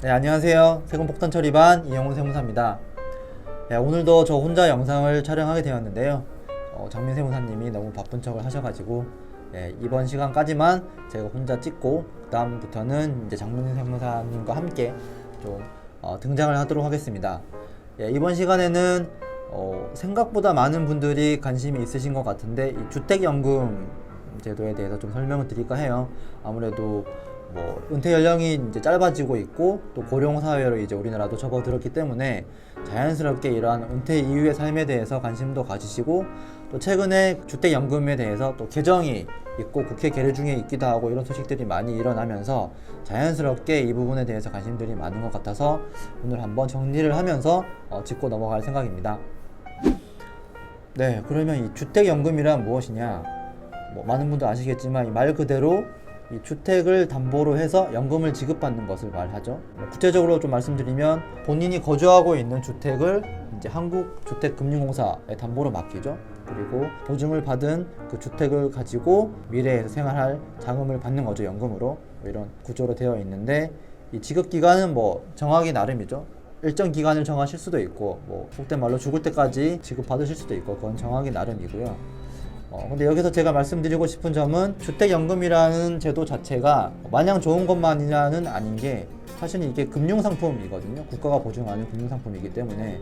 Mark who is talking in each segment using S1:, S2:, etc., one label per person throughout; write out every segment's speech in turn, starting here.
S1: 네, 안녕하세요. 세금 폭탄 처리반 이영훈 세무사입니다. 네, 오늘도 저 혼자 영상을 촬영하게 되었는데요. 장민 세무사님이 너무 바쁜 척을 하셔가지고 이번 시간까지만 제가 혼자 찍고 그 다음부터는 이제 장민 세무사님과 함께 좀 등장을 하도록 하겠습니다. 이번 시간에는 생각보다 많은 분들이 관심이 있으신 것 같은데 이 주택연금 제도에 대해서 좀 설명을 드릴까 해요. 아무래도 은퇴 연령이 이제 짧아지고 있고 또 고령 사회로 이제 우리나라도 접어들었기 때문에 자연스럽게 이러한 은퇴 이후의 삶에 대해서 관심도 가지시고 또 최근에 주택연금에 대해서 또 개정이 있고 국회 계류 중에 있기도 하고 이런 소식들이 많이 일어나면서 자연스럽게 이 부분에 대해서 관심들이 많은 것 같아서 오늘 한번 정리를 하면서 짚고 넘어갈 생각입니다. 네, 그러면 이 주택연금이란 무엇이냐? 많은 분도 아시겠지만 이 말 그대로 이 주택을 담보로 해서 연금을 지급받는 것을 말하죠. 구체적으로 좀 말씀드리면 본인이 거주하고 있는 주택을 이제 한국주택금융공사에 담보로 맡기죠. 그리고 보증을 받은 그 주택을 가지고 미래에서 생활할 자금을 받는 거죠. 연금으로. 이런 구조로 되어 있는데 이 지급 기간은 정하기 나름이죠. 일정 기간을 정하실 수도 있고 속된 말로 죽을 때까지 지급받으실 수도 있고 그건 정하기 나름이고요. 근데 여기서 제가 말씀드리고 싶은 점은 주택연금이라는 제도 자체가 마냥 좋은 것만이냐는 아닌 게 사실은 이게 금융상품이거든요. 국가가 보증하는 금융상품이기 때문에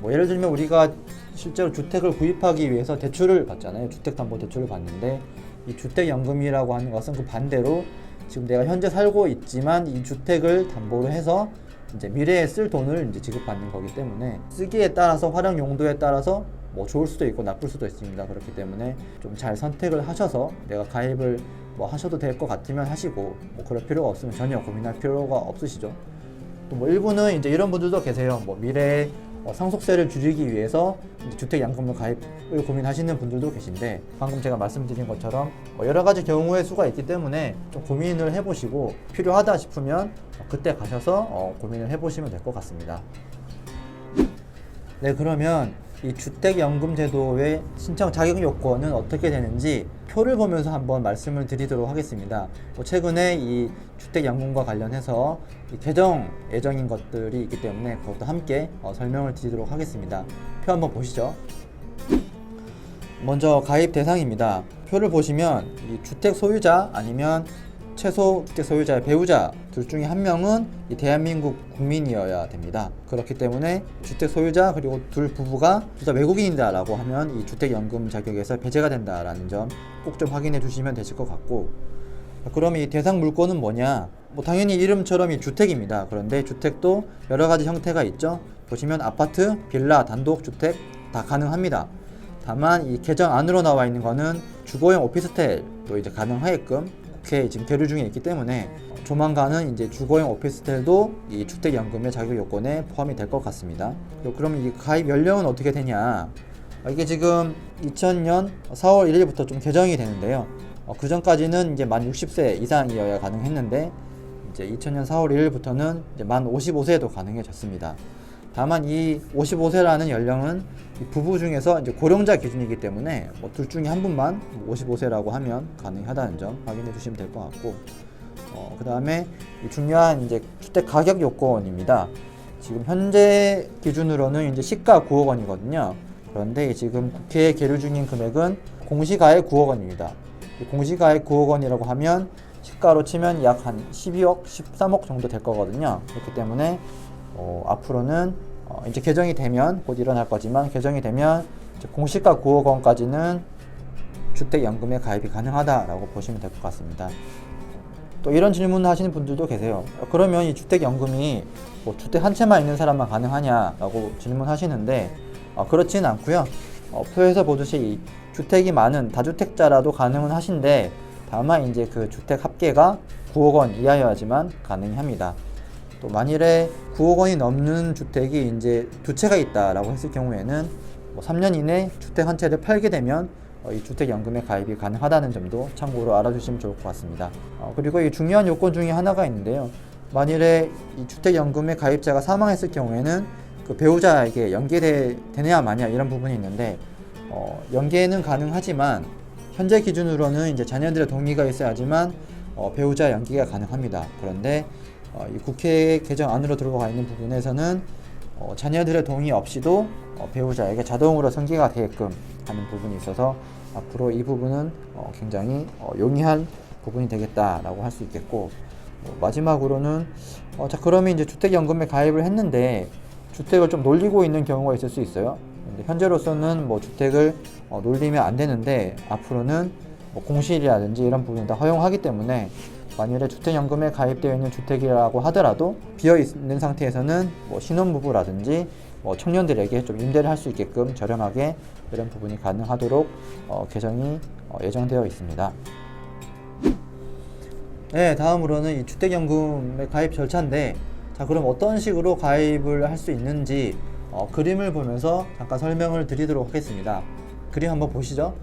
S1: 예를 들면 우리가 실제로 주택을 구입하기 위해서 대출을 받잖아요. 주택담보대출을 받는데 이 주택연금이라고 하는 것은 그 반대로 지금 내가 현재 살고 있지만 이 주택을 담보로 해서 이제 미래에 쓸 돈을 이제 지급받는 거기 때문에 쓰기에 따라서 활용 용도에 따라서 좋을 수도 있고 나쁠 수도 있습니다. 그렇기 때문에 좀 잘 선택을 하셔서 내가 가입을 하셔도 될 것 같으면 하시고 그럴 필요가 없으면 전혀 고민할 필요가 없으시죠. 또 일부는 이제 이런 분들도 계세요. 미래에 상속세를 줄이기 위해서 주택연금을 가입을 고민하시는 분들도 계신데 방금 제가 말씀드린 것처럼 여러 가지 경우의 수가 있기 때문에 좀 고민을 해보시고 필요하다 싶으면 그때 가셔서 고민을 해보시면 될 것 같습니다. 네, 그러면 이 주택연금 제도의 신청 자격 요건은 어떻게 되는지 표를 보면서 한번 말씀을 드리도록 하겠습니다. 최근에 이 주택연금과 관련해서 이 개정 예정인 것들이 있기 때문에 그것도 함께 설명을 드리도록 하겠습니다. 표 한번 보시죠. 먼저 가입 대상입니다. 표를 보시면 이 주택 소유자 아니면 최소 주택 소유자의 배우자 둘 중에 한 명은 이 대한민국 국민이어야 됩니다. 그렇기 때문에 주택 소유자 그리고 둘 부부가 둘 다 외국인이다 라고 하면 이 주택연금 자격에서 배제가 된다라는 점 꼭 좀 확인해 주시면 되실 것 같고, 그럼 이 대상 물건은 뭐냐? 당연히 이름처럼 이 주택입니다. 그런데 주택도 여러 가지 형태가 있죠. 보시면 아파트, 빌라, 단독주택 다 가능합니다. 다만 이 개정 안으로 나와 있는 거는 주거용 오피스텔도 이제 가능하게끔 국회에 지금 계류 중에 있기 때문에 조만간은 이제 주거용 오피스텔도 이 주택연금의 자격 요건에 포함이 될 것 같습니다. 그럼 이 가입 연령은 어떻게 되냐? 이게 지금 2000년 4월 1일부터 좀 개정이 되는데요. 그 전까지는 이제 만 60세 이상이어야 가능했는데 이제 2000년 4월 1일부터는 이제 만 55세도 가능해졌습니다. 다만 이 55세라는 연령은 이 부부 중에서 이제 고령자 기준이기 때문에 둘 중에 한 분만 55세라고 하면 가능하다는 점 확인해 주시면 될 것 같고, 그 다음에 중요한 이제 주택 가격 요건입니다. 지금 현재 기준으로는 이제 시가 9억 원이거든요. 그런데 지금 국회에 계류 중인 금액은 공시가액 9억 원입니다. 공시가액 9억 원이라고 하면 시가로 치면 약 한 12억, 13억 정도 될 거거든요. 그렇기 때문에 앞으로는 이제 개정이 되면 곧 일어날 거지만 개정이 되면 이제 공시가 9억 원까지는 주택연금에 가입이 가능하다라고 보시면 될 것 같습니다. 또 이런 질문을 하시는 분들도 계세요. 그러면 이 주택연금이 주택 한 채만 있는 사람만 가능하냐라고 질문하시는데 그렇지는 않고요. 표에서 보듯이 이 주택이 많은 다주택자라도 가능은 하신데 다만 이제 그 주택 합계가 9억 원 이하여야지만 가능합니다. 또 만일에 9억 원이 넘는 주택이 이제 두 채가 있다라고 했을 경우에는 3년 이내 주택 한 채를 팔게 되면 이 주택연금에 가입이 가능하다는 점도 참고로 알아주시면 좋을 것 같습니다. 그리고 이 중요한 요건 중에 하나가 있는데요. 만일에 이 주택연금의 가입자가 사망했을 경우에는 그 배우자에게 연계되느냐 마냐 이런 부분이 있는데 연계는 가능하지만 현재 기준으로는 이제 자녀들의 동의가 있어야지만 배우자 연기가 가능합니다. 그런데 이 국회 개정 안으로 들어가 있는 부분에서는 자녀들의 동의 없이도 배우자에게 자동으로 승계가 되게끔 하는 부분이 있어서 앞으로 이 부분은 굉장히 용이한 부분이 되겠다라고 할 수 있겠고, 마지막으로는 자 그러면 이제 주택연금에 가입을 했는데 주택을 좀 놀리고 있는 경우가 있을 수 있어요. 근데 현재로서는 주택을 놀리면 안 되는데 앞으로는 공실이라든지 이런 부분이 다 허용하기 때문에 만일에 주택연금에 가입되어 있는 주택이라고 하더라도 비어 있는 상태에서는 신혼부부라든지 청년들에게 좀 임대를 할 수 있게끔 저렴하게 이런 부분이 가능하도록 개정이 예정되어 있습니다. 네, 다음으로는 이 주택연금의 가입 절차인데, 자 그럼 어떤 식으로 가입을 할 수 있는지 그림을 보면서 잠깐 설명을 드리도록 하겠습니다. 그림 한번 보시죠.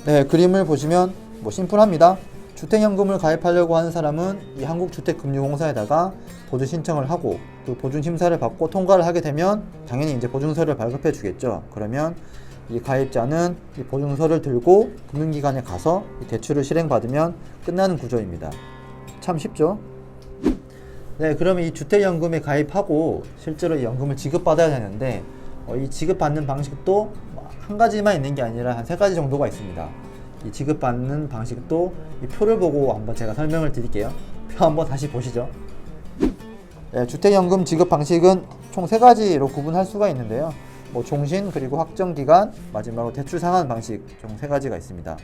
S1: 네, 그림을 보시면 심플합니다. 주택연금을 가입하려고 하는 사람은 이 한국주택금융공사에다가 보증 신청을 하고 그 보증 심사를 받고 통과를 하게 되면 당연히 이제 보증서를 발급해 주겠죠. 그러면 이 가입자는 이 보증서를 들고 금융기관에 가서 이 대출을 실행받으면 끝나는 구조입니다. 참 쉽죠? 네, 그러면 이 주택연금에 가입하고 실제로 이 연금을 지급받아야 되는데 이 지급받는 방식도 한 가지만 있는 게 아니라 한 3가지 정도가 있습니다. 이 지급받는 방식도 이 표를 보고 한번 제가 설명을 드릴게요. 표 한번 다시 보시죠. 네, 주택연금 지급 방식은 총 3가지로 구분할 수가 있는데요. 종신, 그리고 확정기간, 마지막으로 대출 상환 방식 총 3가지가 있습니다.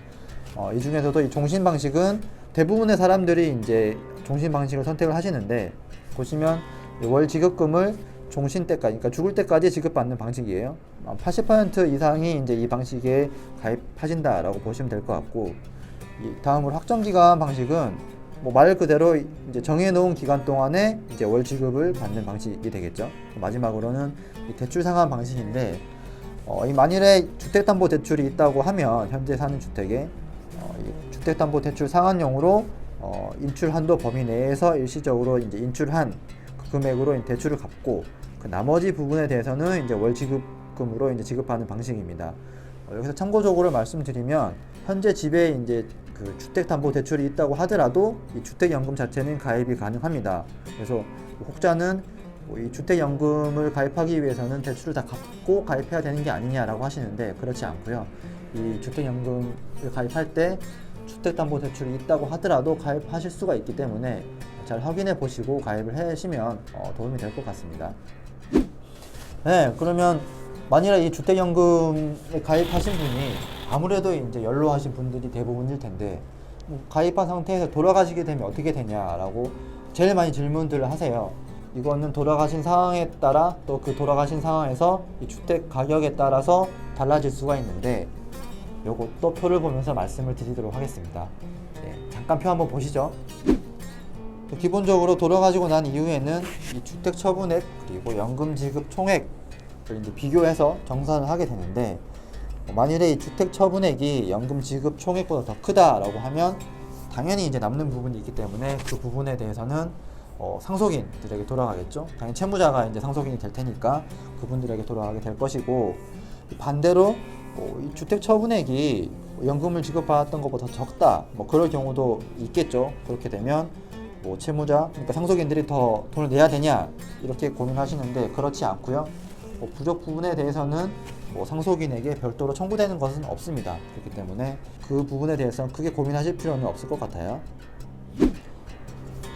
S1: 이 중에서도 이 종신 방식은 대부분의 사람들이 이제 종신 방식을 선택을 하시는데, 보시면 월 지급금을 종신 때까지, 그러니까 죽을 때까지 지급받는 방식이에요. 80% 이상이 이제 이 방식에 가입하신다라고 보시면 될 것 같고, 다음으로 확정기간 방식은 말 그대로 이제 정해놓은 기간 동안에 이제 월 지급을 받는 방식이 되겠죠. 마지막으로는 이 대출 상환 방식인데, 이 만일에 주택담보대출이 있다고 하면 현재 사는 주택에 이 주택담보대출 상환용으로 인출 한도 범위 내에서 일시적으로 이제 인출한 그 금액으로 대출을 갚고 그 나머지 부분에 대해서는 이제 월 지급금으로 이제 지급하는 방식입니다. 여기서 참고적으로 말씀드리면 현재 집에 이제 그 주택담보대출이 있다고 하더라도 이 주택연금 자체는 가입이 가능합니다. 그래서 혹자는 이 주택연금을 가입하기 위해서는 대출을 다 갚고 가입해야 되는 게 아니냐라고 하시는데, 그렇지 않고요. 이 주택연금을 가입할 때 주택담보대출이 있다고 하더라도 가입하실 수가 있기 때문에 잘 확인해 보시고 가입을 하시면 도움이 될 것 같습니다. 네, 그러면 만일에 이 주택연금에 가입하신 분이 아무래도 이제 연로하신 분들이 대부분일 텐데, 가입한 상태에서 돌아가시게 되면 어떻게 되냐라고 제일 많이 질문들을 하세요. 이거는 돌아가신 상황에 따라 또 그 돌아가신 상황에서 이 주택 가격에 따라서 달라질 수가 있는데, 요것도 표를 보면서 말씀을 드리도록 하겠습니다. 네, 잠깐 표 한번 보시죠. 기본적으로 돌아가시고 난 이후에는 이 주택 처분액 그리고 연금 지급 총액을 이제 비교해서 정산을 하게 되는데, 만일에 이 주택 처분액이 연금 지급 총액보다 더 크다라고 하면 당연히 이제 남는 부분이 있기 때문에 그 부분에 대해서는 상속인들에게 돌아가겠죠. 당연히 채무자가 이제 상속인이 될 테니까 그분들에게 돌아가게 될 것이고, 반대로 이 주택 처분액이 연금을 지급받았던 것보다 더 적다, 그럴 경우도 있겠죠. 그렇게 되면 채무자, 그러니까 상속인들이 더 돈을 내야 되냐 이렇게 고민하시는데, 그렇지 않고요. 부족 부분에 대해서는 상속인에게 별도로 청구되는 것은 없습니다. 그렇기 때문에 그 부분에 대해서는 크게 고민하실 필요는 없을 것 같아요.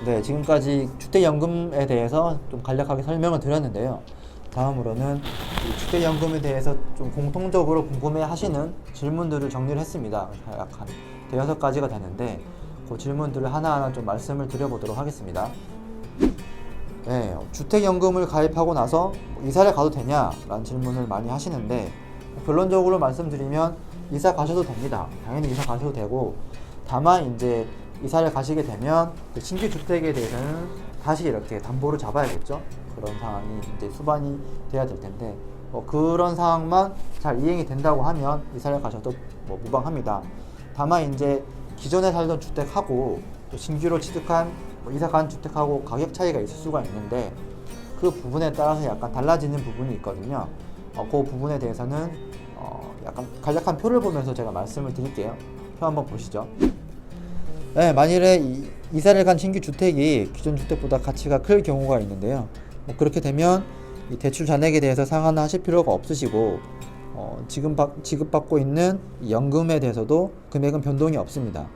S1: 네, 지금까지 주택연금에 대해서 좀 간략하게 설명을 드렸는데요. 다음으로는 이 주택연금에 대해서 좀 공통적으로 궁금해 하시는 질문들을 정리를 했습니다. 약 한 5-6가지가 되는데 그 질문들을 하나하나 좀 말씀을 드려보도록 하겠습니다. 네, 주택연금을 가입하고 나서 이사를 가도 되냐? 라는 질문을 많이 하시는데, 결론적으로 말씀드리면 이사 가셔도 됩니다. 당연히 이사 가셔도 되고, 다만 이제 이사를 가시게 되면 그 신규 주택에 대해서는 다시 이렇게 담보를 잡아야겠죠. 그런 상황이 이제 수반이 돼야 될 텐데, 그런 상황만 잘 이행이 된다고 하면 이사를 가셔도 무방합니다. 다만 이제 기존에 살던 주택하고 또 신규로 취득한 이사 간 주택하고 가격 차이가 있을 수가 있는데, 그 부분에 따라서 약간 달라지는 부분이 있거든요. 그 부분에 대해서는 약간 간략한 표를 보면서 제가 말씀을 드릴게요. 표 한번 보시죠. 네, 만일에 이사를 간 신규 주택이 기존 주택보다 가치가 클 경우가 있는데요. 그렇게 되면 이 대출 잔액에 대해서 상환하실 필요가 없으시고 지금 지급받고 있는 이 연금에 대해서도 금액은 변동이 없습니다.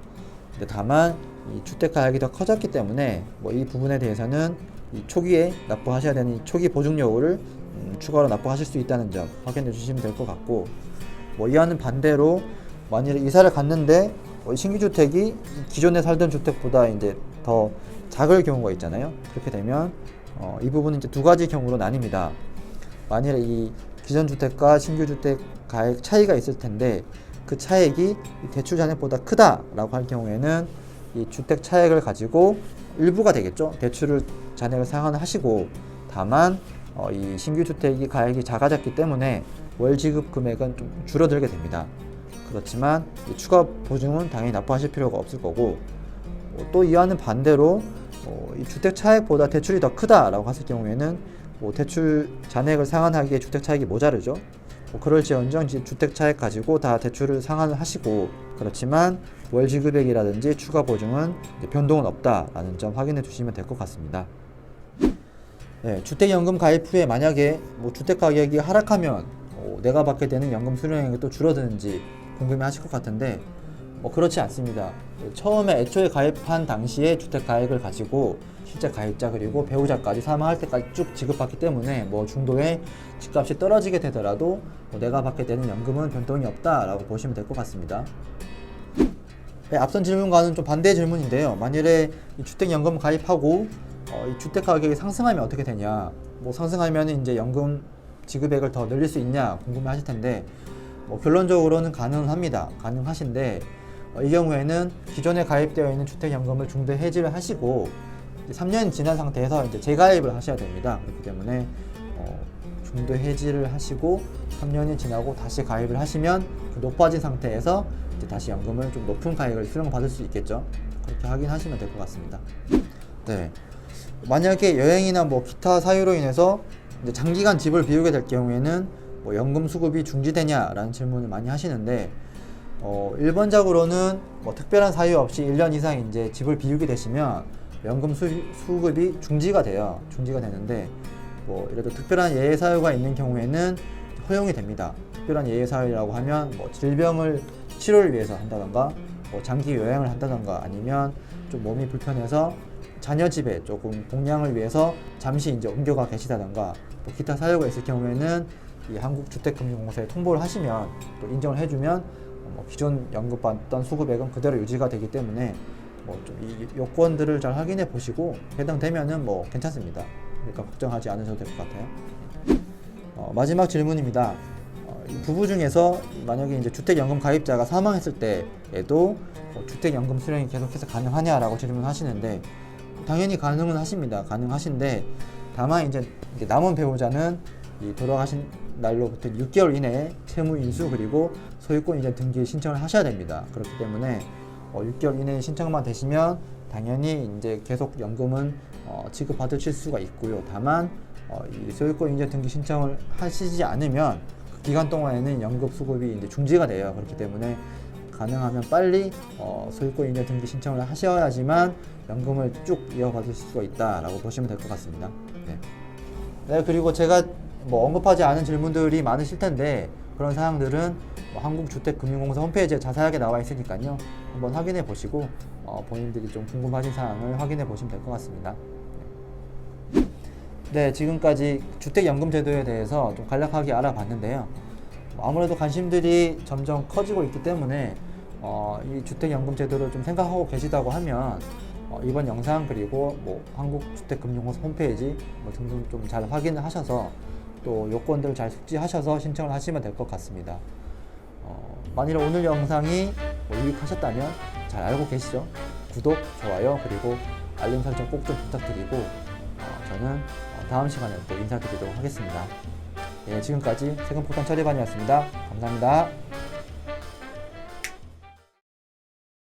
S1: 근데 다만 이 주택 가액이 더 커졌기 때문에 이 부분에 대해서는 이 초기에 납부하셔야 되는 이 초기 보증료를 추가로 납부하실 수 있다는 점 확인해 주시면 될 것 같고, 이와는 반대로 만일에 이사를 갔는데 신규 주택이 기존에 살던 주택보다 이제 더 작을 경우가 있잖아요. 그렇게 되면 이 부분은 이제 두 가지 경우로 나뉩니다. 만일에 이 기존 주택과 신규 주택 가액 차이가 있을 텐데 그 차액이 대출 잔액보다 크다라고 할 경우에는 이 주택 차액을 가지고 일부가 되겠죠. 대출을 잔액을 상환하시고, 다만 이 신규 주택이 가액이 작아졌기 때문에 월 지급 금액은 좀 줄어들게 됩니다. 그렇지만 이 추가 보증은 당연히 납부하실 필요가 없을 거고, 또 이와는 반대로 이 주택 차액보다 대출이 더 크다라고 했을 경우에는 대출 잔액을 상환하기에 주택 차액이 모자르죠. 그럴지언정 주택 차액 가지고 다 대출을 상환을 하시고, 그렇지만 월 지급액이라든지 추가 보증은 변동은 없다라는 점 확인해 주시면 될 것 같습니다. 네, 주택연금 가입 후에 만약에 주택 가격이 하락하면 내가 받게 되는 연금 수령액이 또 줄어드는지 궁금해 하실 것 같은데 그렇지 않습니다. 처음에 애초에 가입한 당시에 주택 가액을 가지고 실제 가입자 그리고 배우자까지 사망할 때까지 쭉 지급받기 때문에 중도에 집값이 떨어지게 되더라도 내가 받게 되는 연금은 변동이 없다라고 보시면 될 것 같습니다. 네, 앞선 질문과는 좀 반대의 질문인데요. 만일에 이 주택연금 가입하고 이 주택 가격이 상승하면 어떻게 되냐, 상승하면 이제 연금 지급액을 더 늘릴 수 있냐 궁금해 하실 텐데 결론적으로는 가능합니다. 가능하신데 이 경우에는 기존에 가입되어 있는 주택연금을 중도 해지를 하시고 3년 지난 상태에서 이제 재가입을 하셔야 됩니다. 그렇기 때문에 중도 해지를 하시고 3년이 지나고 다시 가입을 하시면 그 높아진 상태에서 이제 다시 연금을 좀 높은 가액을 수령받을 수 있겠죠. 그렇게 확인하시면 될 것 같습니다. 네. 만약에 여행이나 기타 사유로 인해서 이제 장기간 집을 비우게 될 경우에는 연금 수급이 중지되냐라는 질문을 많이 하시는데 1번적으로는 특별한 사유 없이 1년 이상 이제 집을 비우게 되시면 연금 수급이 중지가 돼요. 중지가 되는데 이래도 특별한 예외 사유가 있는 경우에는 허용이 됩니다. 특별한 예외 사유라고 하면 질병을 치료를 위해서 한다던가 장기 여행을 한다던가 아니면 좀 몸이 불편해서 자녀 집에 조금 공양을 위해서 잠시 이제 옮겨가 계시다던가 기타 사유가 있을 경우에는 이 한국주택금융공사에 통보를 하시면 또 인정을 해주면 기존 연금받던 수급액은 그대로 유지가 되기 때문에 좀 이 요건들을 잘 확인해 보시고 해당되면은 괜찮습니다. 그러니까 걱정하지 않으셔도 될 것 같아요. 마지막 질문입니다. 부부 중에서 만약에 이제 주택연금 가입자가 사망했을 때에도 주택연금 수령이 계속해서 가능하냐라고 질문하시는데 당연히 가능은 하십니다. 가능하신데 다만 이제 남은 배우자는 이 돌아가신 날로부터 6개월 이내에 채무 인수 그리고 소유권 이전 등기 신청을 하셔야 됩니다. 그렇기 때문에 6개월 이내에 신청만 되시면 당연히 이제 계속 연금은 지급받으실 수가 있고요. 다만 이 소유권 이전 등기 신청을 하시지 않으면 그 기간 동안에는 연금 수급이 이제 중지가 돼요. 그렇기 때문에 가능하면 빨리 소유권 이전 등기 신청을 하셔야지만 연금을 쭉 이어받을 수가 있다라고 보시면 될 것 같습니다. 네, 그리고 제가 언급하지 않은 질문들이 많으실 텐데 그런 사항들은 한국주택금융공사 홈페이지에 자세하게 나와 있으니까요. 한번 확인해 보시고 본인들이 좀 궁금하신 사항을 확인해 보시면 될 것 같습니다. 네, 지금까지 주택연금 제도에 대해서 좀 간략하게 알아봤는데요. 아무래도 관심들이 점점 커지고 있기 때문에 이 주택연금 제도를 좀 생각하고 계시다고 하면 이번 영상 그리고 한국주택금융공사 홈페이지 등등 좀 잘 확인을 하셔서 또 요건들을 잘 숙지하셔서 신청을 하시면 될 것 같습니다. 만일 오늘 영상이 유익하셨다면 잘 알고 계시죠? 구독, 좋아요 그리고 알림 설정 꼭 좀 부탁드리고 저는 다음 시간에 또 인사드리도록 하겠습니다. 예, 지금까지 세금폭탄 처리반이었습니다. 감사합니다.